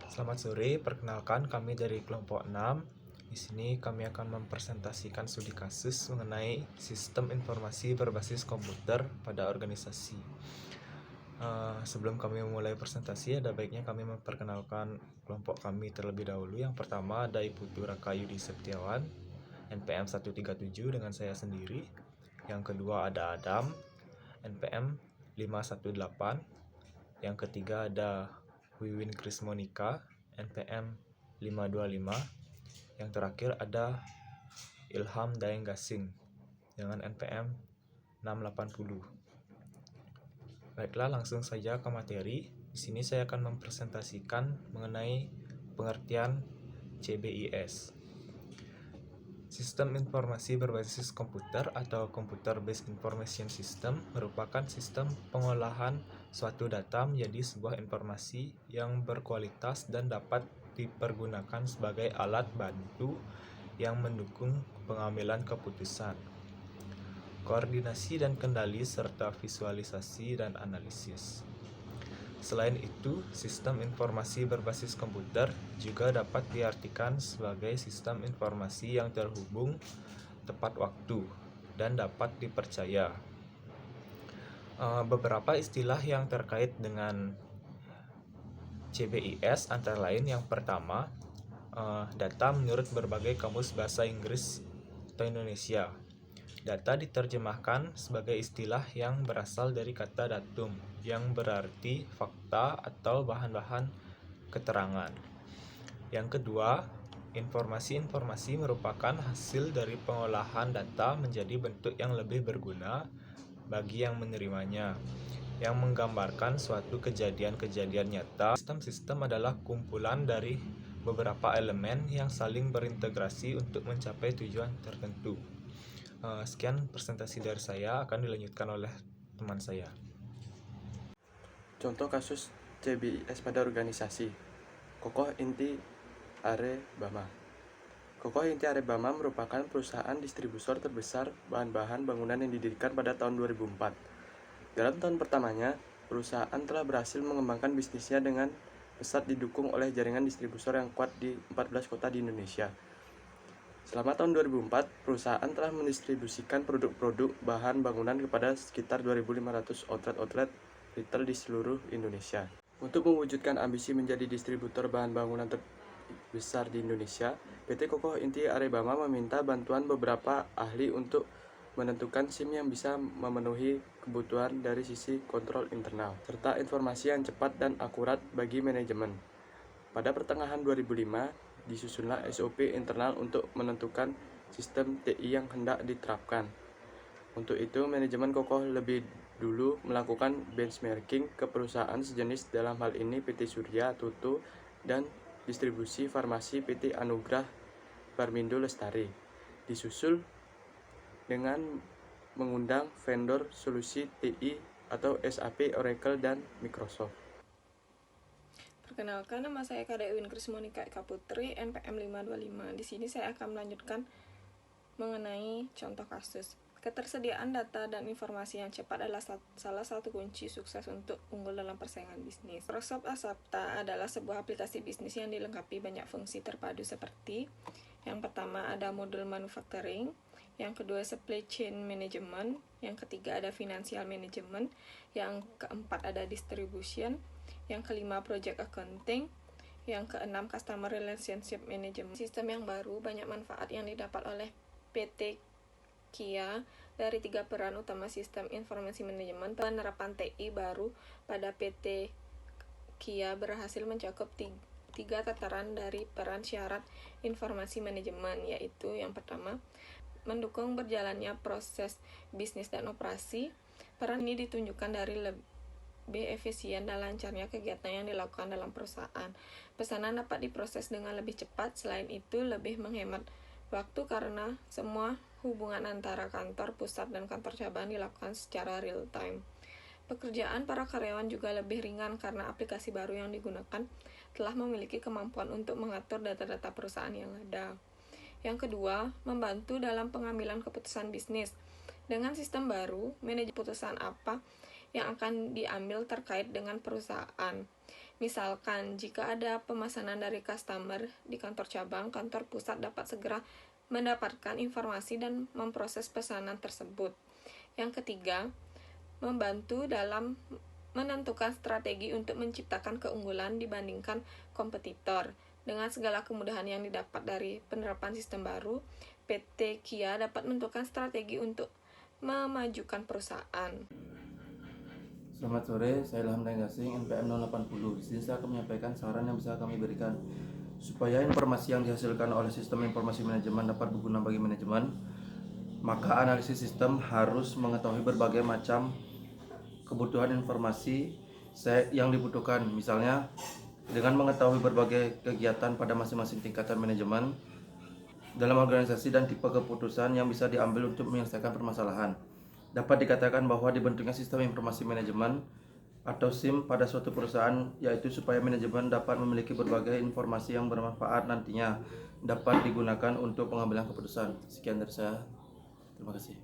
Selamat sore, perkenalkan kami dari kelompok 6. Di sini kami akan mempresentasikan studi kasus mengenai sistem informasi berbasis komputer pada organisasi. Sebelum kami memulai presentasi, ada baiknya kami memperkenalkan kelompok kami terlebih dahulu. Yang pertama ada Ibu Turaka Yudi Septiawan, NPM 137 dengan saya sendiri. Yang kedua ada Adam, NPM 518. Yang ketiga ada Wiwin Krismonika, NPM 525. Yang terakhir ada Ilham Daeng Gasing dengan NPM 680. Baiklah, langsung saja ke materi. Di sini saya akan mempresentasikan mengenai pengertian CBIS. Sistem informasi berbasis komputer atau Computer Based Information System merupakan sistem pengolahan suatu data menjadi sebuah informasi yang berkualitas dan dapat dipergunakan sebagai alat bantu yang mendukung pengambilan keputusan, koordinasi dan kendali, serta visualisasi dan analisis. Selain itu, sistem informasi berbasis komputer juga dapat diartikan sebagai sistem informasi yang terhubung tepat waktu dan dapat dipercaya. Beberapa istilah yang terkait dengan CBIS antara lain yang pertama, data menurut berbagai kamus bahasa Inggris atau Indonesia. Data diterjemahkan sebagai istilah yang berasal dari kata datum, yang berarti fakta atau bahan-bahan keterangan. Yang kedua, informasi-informasi merupakan hasil dari pengolahan data menjadi bentuk yang lebih berguna bagi yang menerimanya, yang menggambarkan suatu kejadian-kejadian nyata. Sistem-sistem adalah kumpulan dari beberapa elemen yang saling berintegrasi untuk mencapai tujuan tertentu. Sekian presentasi dari saya, akan dilanjutkan oleh teman saya. Contoh kasus CBIS pada organisasi. Kokoh Inti Are Bama. Kokoh Inti Are Bama merupakan perusahaan distributor terbesar bahan-bahan bangunan yang didirikan pada tahun 2004. Dalam tahun pertamanya, perusahaan telah berhasil mengembangkan bisnisnya dengan pesat didukung oleh jaringan distributor yang kuat di 14 kota di Indonesia. Selama tahun 2004, perusahaan telah mendistribusikan produk-produk bahan bangunan kepada sekitar 2.500 outlet retail di seluruh Indonesia. Untuk mewujudkan ambisi menjadi distributor bahan bangunan terbesar di Indonesia, PT Kokoh Inti Are Bama meminta bantuan beberapa ahli untuk menentukan SIM yang bisa memenuhi kebutuhan dari sisi kontrol internal, serta informasi yang cepat dan akurat bagi manajemen. Pada pertengahan 2005, disusunlah SOP internal untuk menentukan sistem TI yang hendak diterapkan. Untuk itu, manajemen Kokoh lebih dulu melakukan benchmarking ke perusahaan sejenis, dalam hal ini PT Surya Tutu dan distribusi farmasi PT Anugrah Parmindo Lestari. Disusul dengan mengundang vendor solusi TI atau SAP, Oracle, dan Microsoft. Perkenalkan, nama saya Kak Wiwin Krismonika Eka Putri, NPM 525. Di sini saya akan melanjutkan mengenai contoh kasus. Ketersediaan data dan informasi yang cepat adalah salah satu kunci sukses untuk unggul dalam persaingan bisnis. Microsoft Asapta adalah sebuah aplikasi bisnis yang dilengkapi banyak fungsi terpadu seperti yang pertama ada modul manufacturing, yang kedua supply chain management, yang ketiga ada financial management, yang keempat ada distribution, yang kelima project accounting, yang keenam customer relationship management. Sistem yang baru banyak manfaat yang didapat oleh PT Kia dari tiga peran utama sistem informasi manajemen. Penerapan TI baru pada PT Kia berhasil mencakup tiga tataran dari peran syarat informasi manajemen, yaitu yang pertama, mendukung berjalannya proses bisnis dan operasi. Peran ini ditunjukkan dari lebih efisien dan lancarnya kegiatan yang dilakukan dalam perusahaan. Pesanan dapat diproses dengan lebih cepat. Selain itu, lebih menghemat waktu karena semua hubungan antara kantor pusat dan kantor cabang dilakukan secara real time. Pekerjaan para karyawan juga lebih ringan karena aplikasi baru yang digunakan telah memiliki kemampuan untuk mengatur data-data perusahaan yang ada. Yang kedua, membantu dalam pengambilan keputusan bisnis. Dengan sistem baru, manajemen keputusan apa yang akan diambil terkait dengan perusahaan. Misalkan, jika ada pemesanan dari customer di kantor cabang, kantor pusat dapat segera mendapatkan informasi dan memproses pesanan tersebut. Yang ketiga, membantu dalam menentukan strategi untuk menciptakan keunggulan dibandingkan kompetitor. Dengan segala kemudahan yang didapat dari penerapan sistem baru, PT Kia dapat menentukan strategi untuk memajukan perusahaan. Selamat sore, saya Ilham Tenggasing, NPM 080. Di sini saya akan menyampaikan saran yang bisa kami berikan supaya informasi yang dihasilkan oleh sistem informasi manajemen dapat berguna bagi manajemen. Maka analisis sistem harus mengetahui berbagai macam kebutuhan informasi yang dibutuhkan. Misalnya, dengan mengetahui berbagai kegiatan pada masing-masing tingkatan manajemen dalam organisasi dan tipe keputusan yang bisa diambil untuk menyelesaikan permasalahan. Dapat dikatakan bahwa dibentuknya sistem informasi manajemen atau SIM pada suatu perusahaan yaitu supaya manajemen dapat memiliki berbagai informasi yang bermanfaat nantinya dapat digunakan untuk pengambilan keputusan. Sekian dari saya. Terima kasih.